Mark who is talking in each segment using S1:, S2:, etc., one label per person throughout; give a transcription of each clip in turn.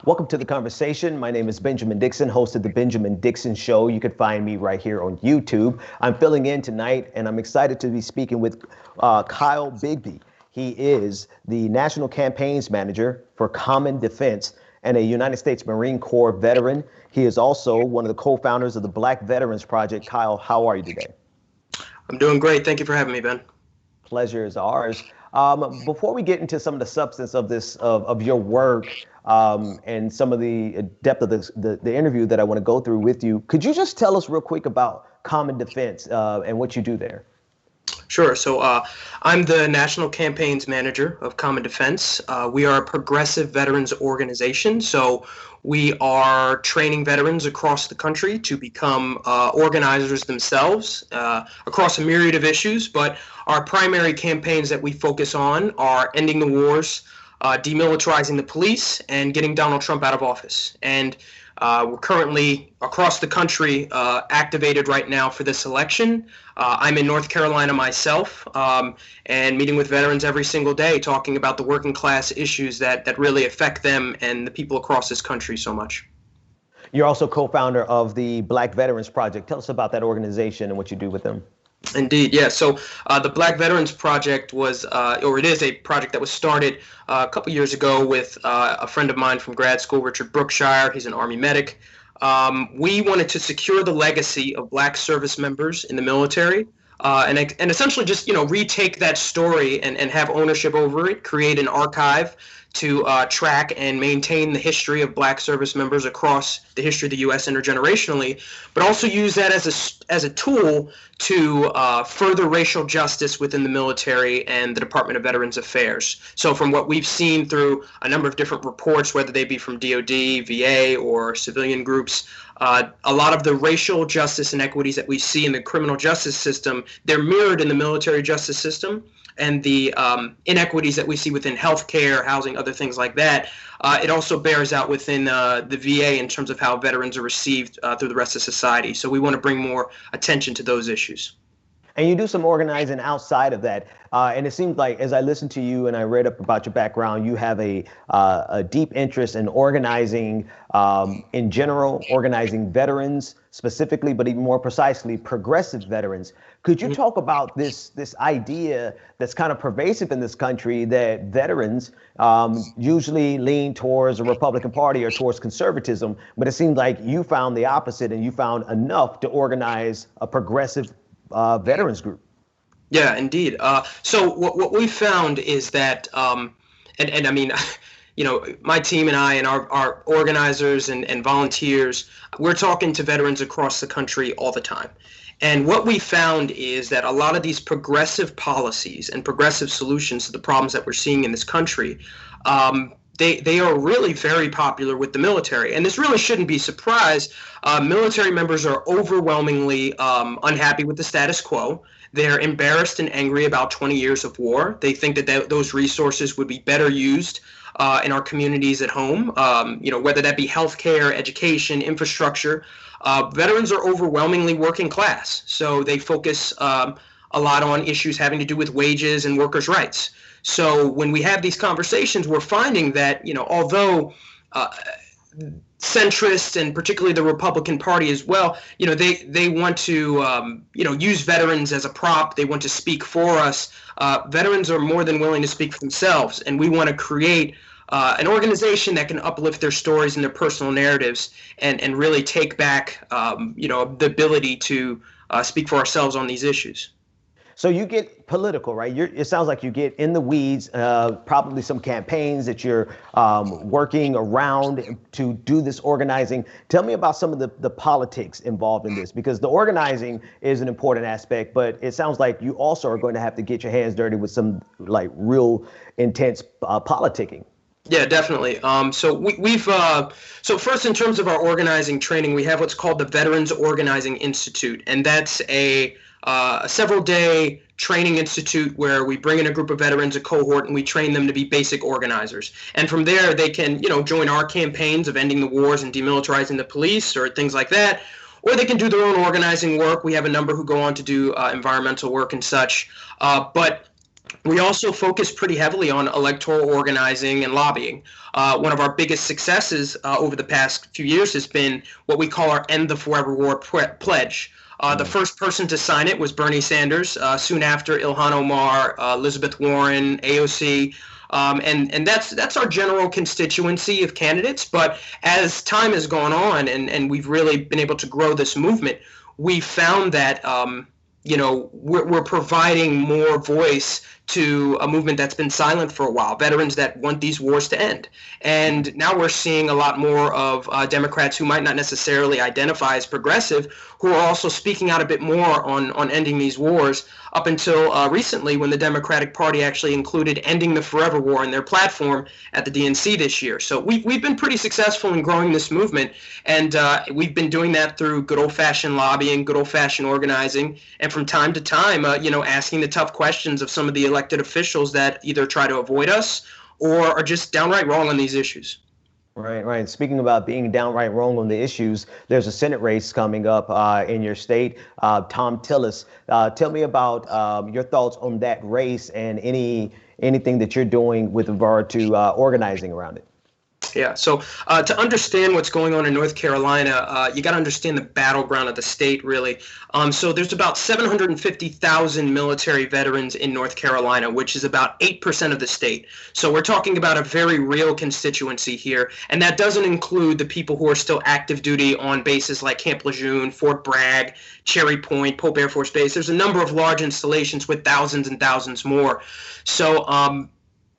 S1: Welcome to the conversation. My name is Benjamin Dixon, host of the Benjamin Dixon Show. You can find me right here on YouTube. I'm filling in tonight, and I'm excited to be speaking with Kyle Bigby. He is the National Campaigns Manager for Common Defense and a United States Marine Corps veteran. He is also one of the co-founders of the Black Veterans Project. Kyle, how are you today?
S2: I'm doing great. Thank you for having me, Ben.
S1: Pleasure is ours. Before we get into some of the substance of this, of your work, and some of the depth of the interview that I want to go through with you, could you just tell us real quick about Common Defense and what you do there?
S2: Sure. So I'm the National Campaigns Manager of Common Defense. We are a progressive veterans organization. So we are training veterans across the country to become organizers themselves across a myriad of issues. But our primary campaigns that we focus on are ending the wars, demilitarizing the police, and getting Donald Trump out of office. And we're currently across the country activated right now for this election. I'm in North Carolina myself and meeting with veterans every single day, talking about the working class issues that really affect them and the people across this country so much.
S1: You're also co-founder of the Black Veterans Project. Tell us about that organization and what you do with them.
S2: Indeed, yeah. So the Black Veterans Project was, or it is a project that was started a couple years ago with a friend of mine from grad school, Richard Brookshire. He's an Army medic. We wanted to secure the legacy of Black service members in the military and essentially just, retake that story and have ownership over it, create an archive to track and maintain the history of Black service members across the history of the U.S. intergenerationally, but also use that as a tool to further racial justice within the military and the Department of Veterans Affairs. So from what we've seen through a number of different reports, whether they be from DOD, VA, or civilian groups, a lot of the racial justice inequities that we see in the criminal justice system, they're mirrored in the military justice system. And the inequities that we see within healthcare, housing, other things like that, it also bears out within the VA in terms of how veterans are received through the rest of society. So we want to bring more attention to those issues.
S1: And you do some organizing outside of that. And it seems like, as I listened to you and I read up about your background, you have a deep interest in organizing in general, organizing veterans specifically, but even more precisely, progressive veterans. Could you talk about this idea that's kind of pervasive in this country that veterans usually lean towards the Republican Party or towards conservatism, but it seems like you found the opposite and you found enough to organize a progressive veterans group?
S2: Yeah, indeed. So what we found is that, and I mean, my team and I and our organizers and volunteers, we're talking to veterans across the country all the time. And what we found is that a lot of these progressive policies and progressive solutions to the problems that we're seeing in this country, they are really very popular with the military. And this really shouldn't be a surprise. Military members are overwhelmingly unhappy with the status quo. They're embarrassed and angry about 20 years of war. They think that those resources would be better used in our communities at home, whether that be healthcare, education, infrastructure. Veterans are overwhelmingly working class, so they focus a lot on issues having to do with wages and workers' rights. So when we have these conversations, we're finding that, although centrists and particularly the Republican Party as well, they want to, use veterans as a prop. They want to speak for us. Veterans are more than willing to speak for themselves, and we want to create an organization that can uplift their stories and their personal narratives and really take back, the ability to speak for ourselves on these issues.
S1: So you get political, right? It sounds like you get in the weeds, probably some campaigns that you're working around to do this organizing. Tell me about some of the politics involved in this, because the organizing is an important aspect, but it sounds like you also are going to have to get your hands dirty with some like real intense politicking.
S2: Yeah, definitely. So first, in terms of our organizing training, we have what's called the Veterans Organizing Institute, and that's a several-day training institute where we bring in a group of veterans, a cohort, and we train them to be basic organizers. And from there, they can, join our campaigns of ending the wars and demilitarizing the police or things like that, or they can do their own organizing work. We have a number who go on to do environmental work and such. But We also focus pretty heavily on electoral organizing and lobbying. One of our biggest successes over the past few years has been what we call our End the Forever War pledge. The first person to sign it was Bernie Sanders. Soon after, Ilhan Omar, Elizabeth Warren, AOC. And that's our general constituency of candidates. But as time has gone on and we've really been able to grow this movement, we found that we're providing more voice to a movement that's been silent for a while, veterans that want these wars to end. And now we're seeing a lot more of Democrats who might not necessarily identify as progressive, who are also speaking out a bit more on ending these wars, up until recently when the Democratic Party actually included ending the forever war in their platform at the DNC this year. So we've been pretty successful in growing this movement, and we've been doing that through good old-fashioned lobbying, good old-fashioned organizing, and from time to time, asking the tough questions of some of the elected officials that either try to avoid us or are just downright wrong on these issues.
S1: Right, right. Speaking about being downright wrong on the issues, there's a Senate race coming up in your state. Tom Tillis, tell me about your thoughts on that race and anything that you're doing with regard to organizing around it.
S2: Yeah, so to understand what's going on in North Carolina, you got to understand the battleground of the state, really. So there's about 750,000 military veterans in North Carolina, which is about 8% of the state. So we're talking about a very real constituency here, and that doesn't include the people who are still active duty on bases like Camp Lejeune, Fort Bragg, Cherry Point, Pope Air Force Base. There's a number of large installations with thousands and thousands more. So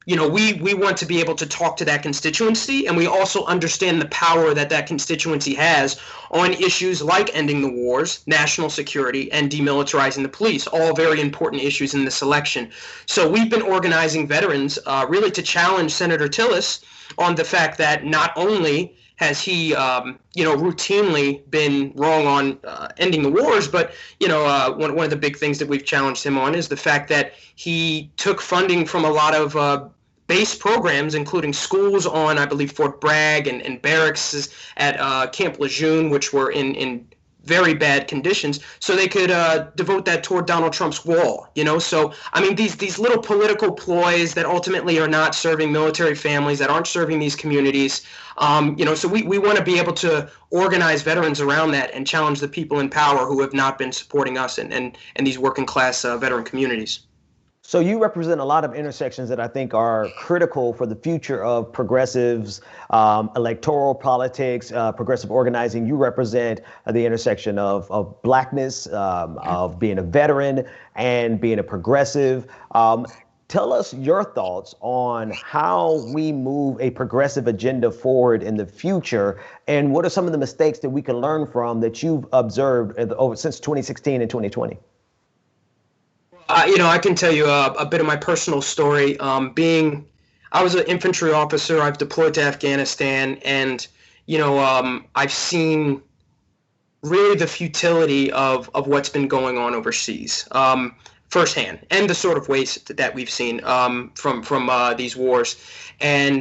S2: we want to be able to talk to that constituency, and we also understand the power that constituency has on issues like ending the wars, national security, and demilitarizing the police, all very important issues in this election. So we've been organizing veterans really to challenge Senator Tillis on the fact that not only has he, routinely been wrong on ending the wars, but, one of the big things that we've challenged him on is the fact that he took funding from a lot of base programs, including schools on, I believe, Fort Bragg and barracks at Camp Lejeune, which were in very bad conditions, so they could devote that toward Donald Trump's wall. So I mean, these little political ploys that ultimately are not serving military families, that aren't serving these communities. So we want to be able to organize veterans around that and challenge the people in power who have not been supporting us and these working class veteran communities.
S1: So you represent a lot of intersections that I think are critical for the future of progressives, electoral politics, progressive organizing. You represent the intersection of blackness, of being a veteran and being a progressive. Tell us your thoughts on how we move a progressive agenda forward in the future, and what are some of the mistakes that we can learn from that you've observed since 2016 and 2020?
S2: I can tell you a bit of my personal story. I was an infantry officer. I've deployed to Afghanistan, and I've seen really the futility of what's been going on overseas firsthand, and the sort of waste that we've seen from these wars, I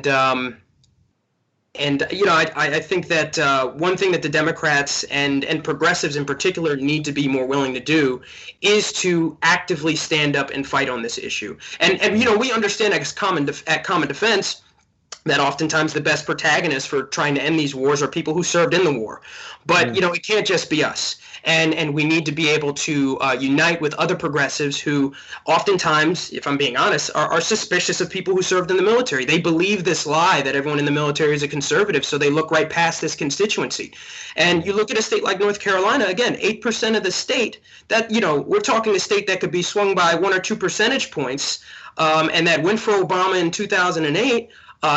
S2: think that one thing that the Democrats and progressives in particular need to be more willing to do is to actively stand up and fight on this issue. And we understand at Common Defense that oftentimes the best protagonists for trying to end these wars are people who served in the war. But, it can't just be us. And we need to be able to unite with other progressives who oftentimes, if I'm being honest, are suspicious of people who served in the military. They believe this lie that everyone in the military is a conservative, so they look right past this constituency. And you look at a state like North Carolina, again, 8% of the state, that, we're talking a state that could be swung by 1 or 2 percentage points, and that went for Obama in 2008.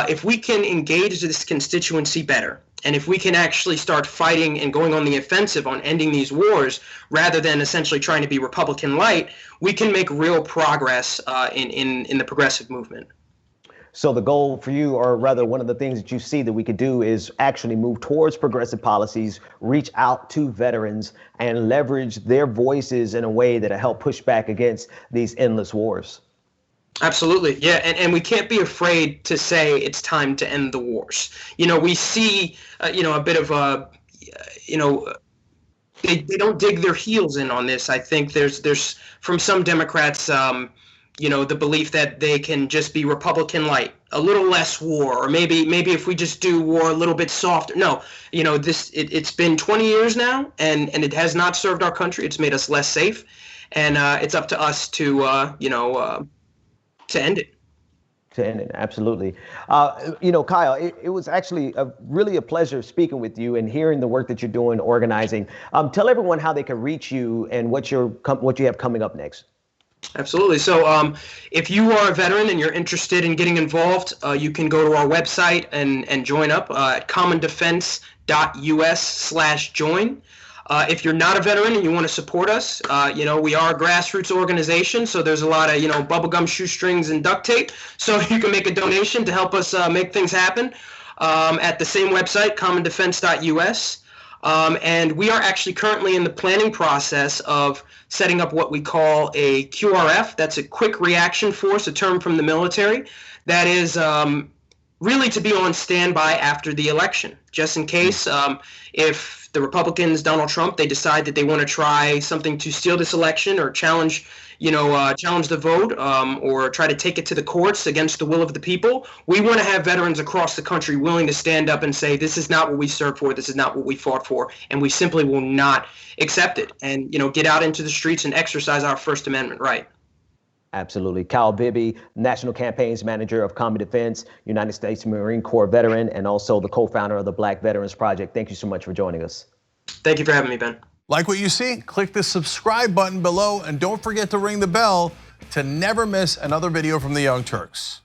S2: If we can engage this constituency better, and if we can actually start fighting and going on the offensive on ending these wars, rather than essentially trying to be Republican light, we can make real progress in the progressive movement.
S1: So the goal for you, or rather one of the things that you see that we could do, is actually move towards progressive policies, reach out to veterans, and leverage their voices in a way that'll help push back against these endless wars. They don't dig their heels in on this. I think there's from some Democrats,
S2: the belief that they can just be Republican light, a little less war, or maybe if we just do war a little bit softer. No, it's been 20 years now, and it has not served our country. It's made us less safe, and it's up to us to end it.
S1: To end it, absolutely. Kyle, it was actually really a pleasure speaking with you and hearing the work that you're doing, organizing. Tell everyone how they can reach you and what you have coming up next.
S2: Absolutely. So if you are a veteran and you're interested in getting involved, you can go to our website and join up at commondefense.us/join. If you're not a veteran and you want to support us, we are a grassroots organization, so there's a lot of, bubblegum, shoestrings, and duct tape. So you can make a donation to help us make things happen at the same website, commondefense.us. And we are actually currently in the planning process of setting up what we call a QRF. That's a quick reaction force, a term from the military. That is really to be on standby after the election, just in case if the Republicans, Donald Trump, they decide that they want to try something to steal this election or challenge the vote, or try to take it to the courts against the will of the people. We want to have veterans across the country willing to stand up and say, this is not what we served for, this is not what we fought for, and we simply will not accept it, and get out into the streets and exercise our First Amendment right.
S1: Absolutely. Kyle Bibby, National Campaigns Manager of Common Defense, United States Marine Corps veteran, and also the co-founder of the Black Veterans Project. Thank you so much for joining us.
S2: Thank you for having me, Ben.
S3: Like what you see? Click the subscribe button below and don't forget to ring the bell to never miss another video from the Young Turks.